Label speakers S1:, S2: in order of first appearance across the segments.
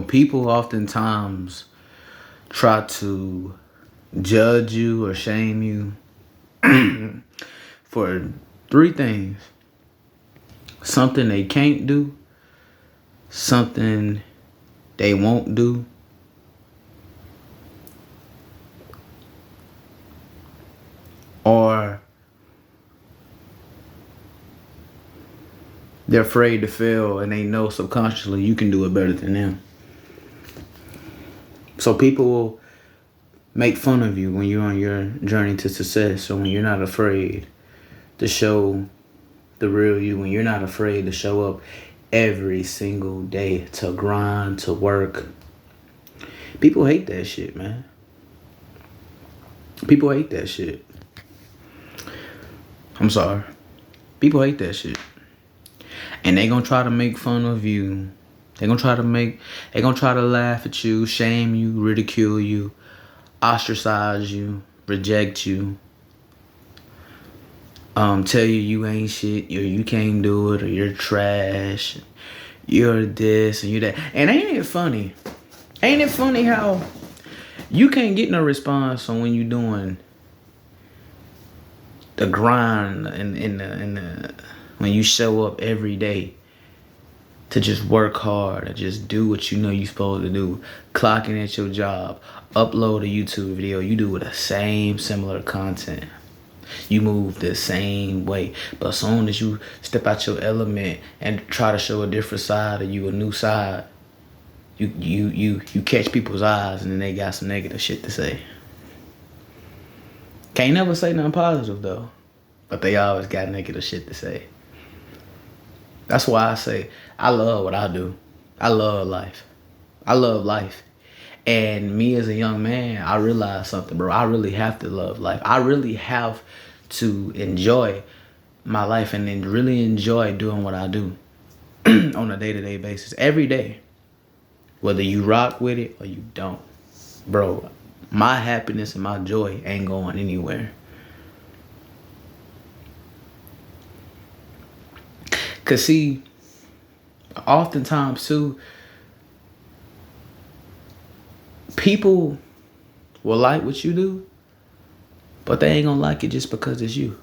S1: People oftentimes try to judge you or shame you for three things: something they can't do, something they won't do, or they're afraid to fail and they know subconsciously you can do it better than them. So people will make fun of you when you're on your journey to success, or when you're not afraid to show the real you, when you're not afraid to show up every single day, to grind, to work. People hate that shit, man. People hate that shit. I'm sorry. People hate that shit. And they gonna try to make fun of you. They gonna try to laugh at you, shame you, ridicule you, ostracize you, reject you, tell you ain't shit, or you can't do it, or you're trash, you're this and you that. And ain't it funny? Ain't it funny how you can't get no response on when you doing the grind and when you show up every day to just work hard and just do what you know you're supposed to do, clocking at your job, upload a YouTube video, you do the same similar content. You move the same way. But as soon as you step out your element and try to show a different side of you, a new side, you catch people's eyes and then they got some negative shit to say. Can't never say nothing positive though, but they always got negative shit to say. That's why I say I love what I do. I love life. I love life. And me as a young man, I realized something, bro. I really have to love life. I really have to enjoy my life and then really enjoy doing what I do on a day-to-day basis. Every day. Whether you rock with it or you don't. Bro, my happiness and my joy ain't going anywhere. Cause see, oftentimes too, people will like what you do, but they ain't gonna like it just because it's you.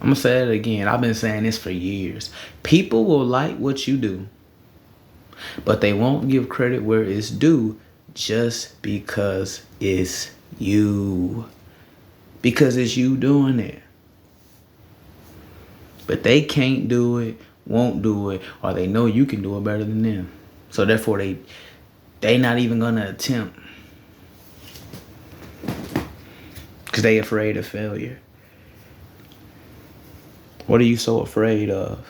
S1: I'm gonna say it again. I've been saying this for years. People will like what you do, but they won't give credit where it's due just because it's you. Because it's you doing it. But they can't do it, won't do it, or they know you can do it better than them. So therefore they not even gonna attempt. Because they afraid of failure. What are you so afraid of?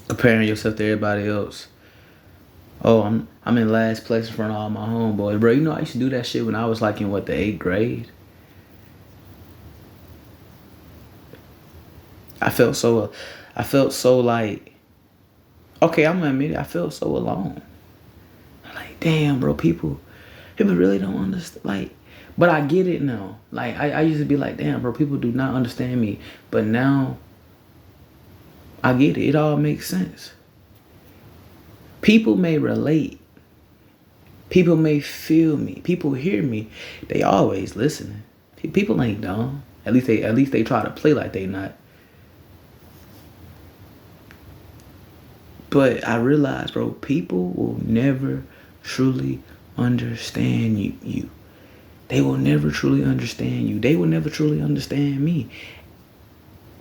S1: Comparing yourself to everybody else. Oh, I'm in last place in front of all my homeboys. Bro, I used to do that shit when I was like in the 8th grade. I felt so like, okay, I'm gonna admit it, I felt so alone. I'm like, damn, bro, people really don't understand. Like, but I get it now. Like, I used to be like, damn, bro, people do not understand me. But now, I get it. It all makes sense. People may relate. People may feel me. People hear me. They always listening. People ain't dumb. At least they try to play like they not. But I realize, bro, people will never truly understand you. They will never truly understand you. They will never truly understand me.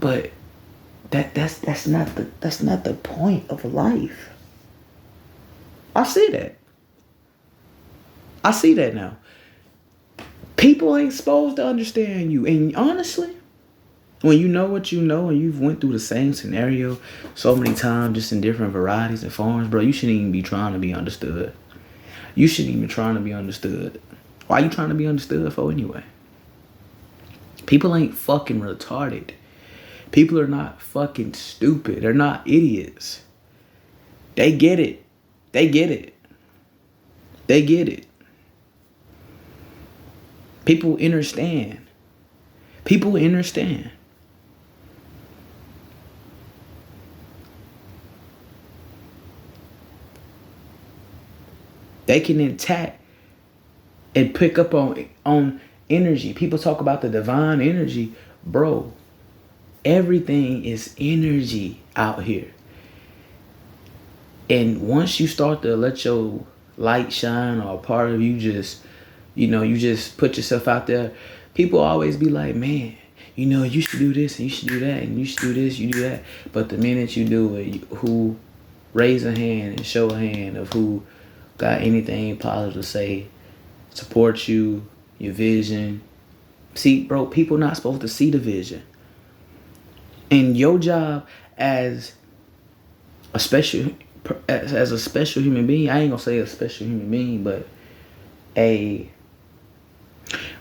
S1: But that's not the point of life. I see that. I see that now. People ain't supposed to understand you. And honestly, when you know what you know and you've went through the same scenario so many times, just in different varieties and forms, bro, you shouldn't even be trying to be understood. You shouldn't even be trying to be understood. Why are you trying to be understood for anyway? People ain't fucking retarded. People are not fucking stupid. They're not idiots. They get it. They get it. They get it. People understand. People understand. They can attack and pick up on energy. People talk about the divine energy. Bro, everything is energy out here. And once you start to let your light shine, or a part of you just, you just put yourself out there, people always be like, man, you should do this and you should do that and you should do this, you do that. But the minute you do it, who raise a hand and show a hand of who got anything positive to say, support you, your vision. See, bro, people not supposed to see the vision. And your job as a special human being, I ain't gonna say a special human being, but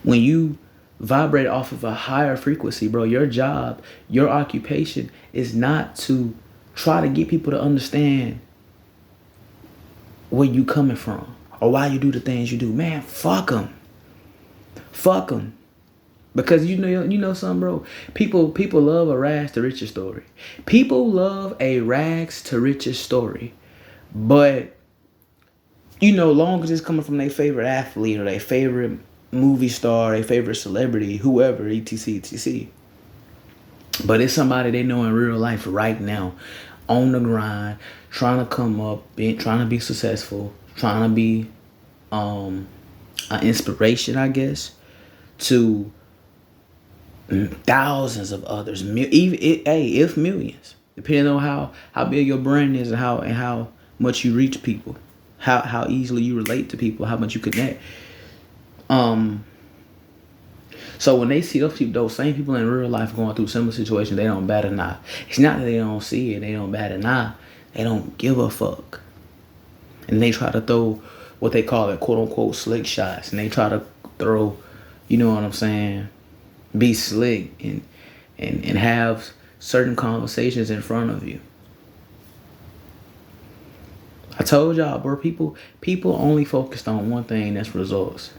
S1: when you vibrate off of a higher frequency, bro, your job, your occupation is not to try to get people to understand where you coming from or why you do the things you do. Man, fuck them. Because you know something, bro. People love a rags to riches story. People love a rags to riches story. But long as it's coming from their favorite athlete or their favorite movie star, their favorite celebrity, whoever, etc. But it's somebody they know in real life right now, on the grind, trying to come up, trying to be successful, trying to be an inspiration, I guess, to thousands of others, if millions, depending on how big your brand is and how much you reach people, how easily you relate to people, how much you connect. So when they see those same people in real life going through similar situations, they don't bat an eye. It's not that they don't see it, they don't bat an eye. They don't give a fuck. And they try to throw what they call it, quote unquote, slick shots. And they try to throw, you know what I'm saying, be slick and have certain conversations in front of you. I told y'all, bro, people only focused on one thing, that's results.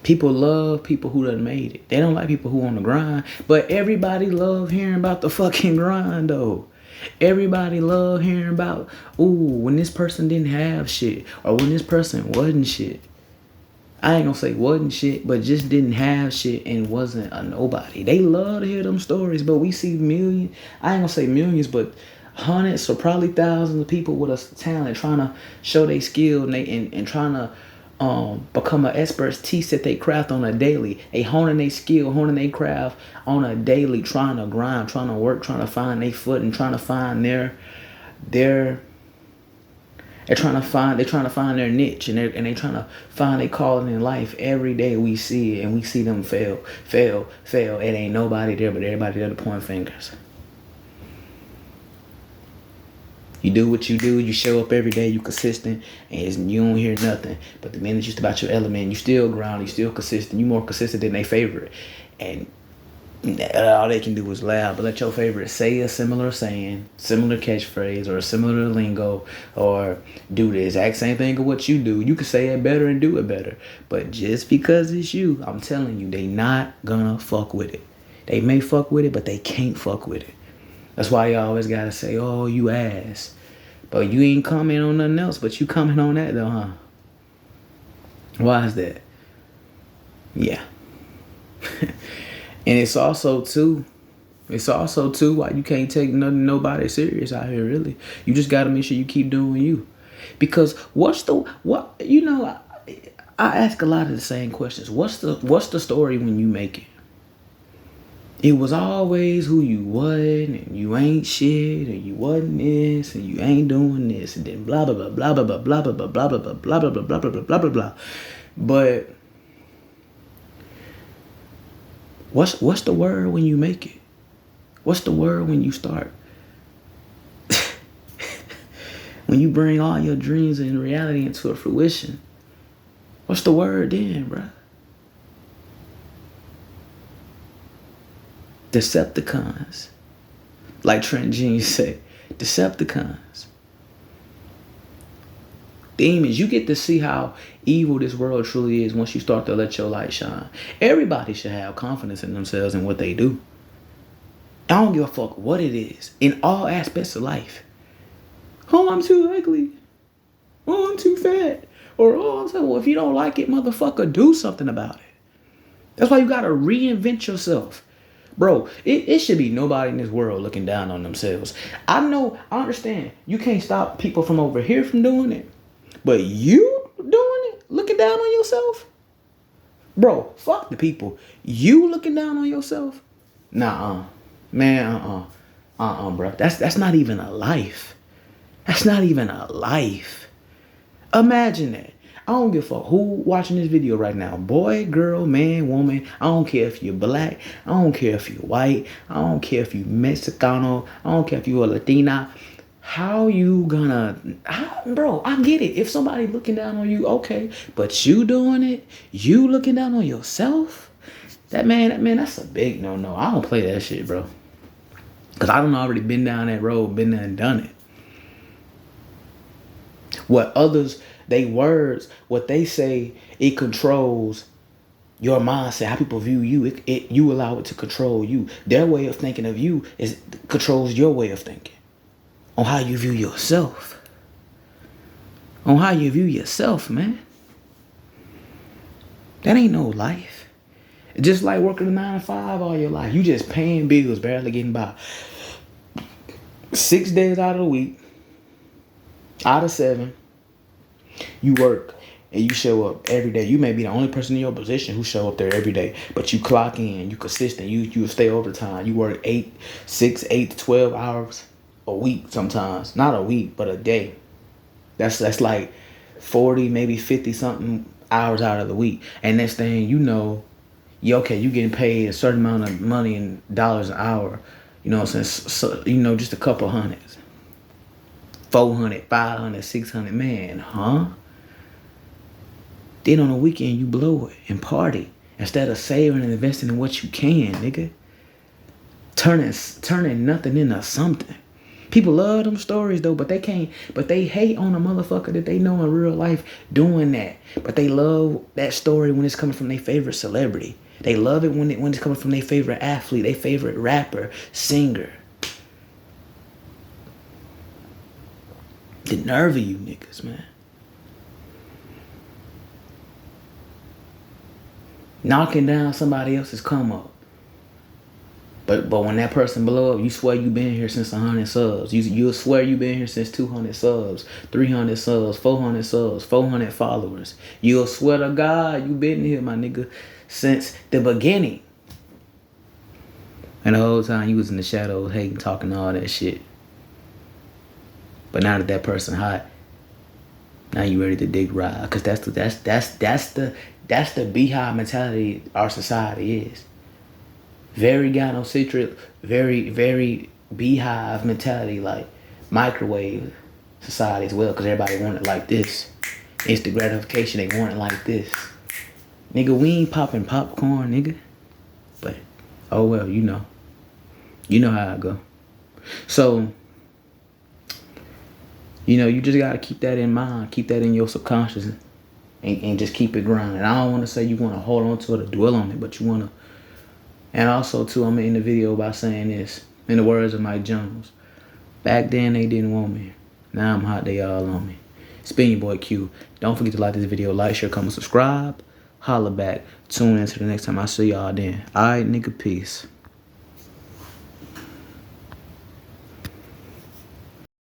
S1: People love people who done made it. They don't like people who on the grind. But everybody love hearing about the fucking grind, though. Everybody love hearing about, when this person didn't have shit, or when this person wasn't shit. I ain't gonna say wasn't shit, but just didn't have shit and wasn't a nobody. They love to hear them stories, but we see millions, I ain't gonna say millions, but hundreds or probably thousands of people with a talent trying to show their skill and trying to become an expertise at their craft on a daily. They honing their skill, honing their craft on a daily, trying to grind, trying to work, trying to find their foot and trying to find they're trying to find their niche and they're trying to find their calling in life. Every day we see it and we see them fail. It ain't nobody there but everybody there to point fingers. You do what you do, you show up every day, you consistent, and you don't hear nothing. But the minute it's just about your element, you still ground, you still consistent, you more consistent than they favorite. And all they can do is laugh, but let your favorite say a similar saying, similar catchphrase, or a similar lingo, or do the exact same thing of what you do. You can say it better and do it better. But just because it's you, I'm telling you, they not gonna fuck with it. They may fuck with it, but they can't fuck with it. That's why you always gotta say, oh, you ass. But you ain't comment on nothing else, but you comment on that though, huh? Why is that? Yeah. And it's also too why you can't take nobody serious out here, really. You just gotta make sure you keep doing you. Because I ask a lot of the same questions. What's the story when you make it? It was always who you wasn't, and you ain't shit, and you wasn't this, and you ain't doing this, and then blah blah blah blah blah blah blah blah blah blah blah blah blah blah blah blah blah blah blah. But what's the word when you make it? What's the word when you start? When you bring all your dreams and reality into a fruition, what's the word then, bruh? Decepticons. Like Trent Jeans said, Decepticons. Demons. You get to see how evil this world truly is once you start to let your light shine. Everybody should have confidence in themselves and what they do. I don't give a fuck what it is in all aspects of life. Oh, I'm too ugly. Oh, too fat. Or, oh, I'm saying, well, if you don't like it, motherfucker, do something about it. That's why you gotta reinvent yourself. Bro, it should be nobody in this world looking down on themselves. I understand. You can't stop people from over here from doing it. But you doing it, looking down on yourself? Bro, fuck the people. You looking down on yourself? Nah, man, bro. That's not even a life. That's not even a life. Imagine that. I don't give a fuck who watching this video right now. Boy, girl, man, woman. I don't care if you're black. I don't care if you're white. I don't care if you're Mexicano. I don't care if you're a Latina. How you gonna... bro, I get it. If somebody looking down on you, okay. But you doing it? You looking down on yourself? That man, that's a big no. I don't play that shit, bro. Because I done already been down that road, been there and done it. What others, they words, what they say, it controls your mindset, how people view you. You allow it to control you. Their way of thinking of you controls your way of thinking. On how you view yourself. On how you view yourself, man. That ain't no life. It's just like working a 9 to 5 all your life. You just paying bills, barely getting by. 6 days out of the week, out of 7, you work and you show up every day. You may be the only person in your position who show up there every day, but you clock in, you consistent, you stay overtime. You work 8 to 12 hours a week sometimes. Not a week, but a day. That's like 40, maybe 50 something hours out of the week. And next thing you know, you getting paid a certain amount of money in dollars an hour. You know what I'm saying? So, just a couple hundreds. 400, 500, 600, man, huh? Then on the weekend, you blow it and party. Instead of saving and investing in what you can, nigga. Turning nothing into something. People love them stories, though, but they hate on a motherfucker that they know in real life doing that. But they love that story when it's coming from their favorite celebrity. They love it when it's coming from their favorite athlete, their favorite rapper, singer. The nerve of you niggas, man. Knocking down somebody else's come up. But when that person blow up, you swear you been here since 100 subs. You'll swear you been here since 200 subs, 300 subs, 400 subs, 400 followers. You'll swear to God you been here, my nigga, since the beginning. And the whole time you was in the shadows, hating, talking all that shit. But now that person hot, now you ready to dig right. Cause that's the beehive mentality our society is. Very gynocentric, very, very beehive mentality, like microwave society as well. Cause everybody want it like this. Instant gratification, they want it like this. Nigga, we ain't popping popcorn, nigga. But, oh well, you know. You know how I go. So, you just gotta keep that in mind. Keep that in your subconscious and just keep it grinding. I don't want to say you want to hold on to it or dwell on it, but you want to. And also, too, I'm going to end the video by saying this. In the words of Mike Jones. Back then, they didn't want me. Now I'm hot, they all on me. It's been your boy Q. Don't forget to like this video. Like, share, comment, subscribe. Holla back. Tune in to the next time I see y'all then. Alright, nigga, peace.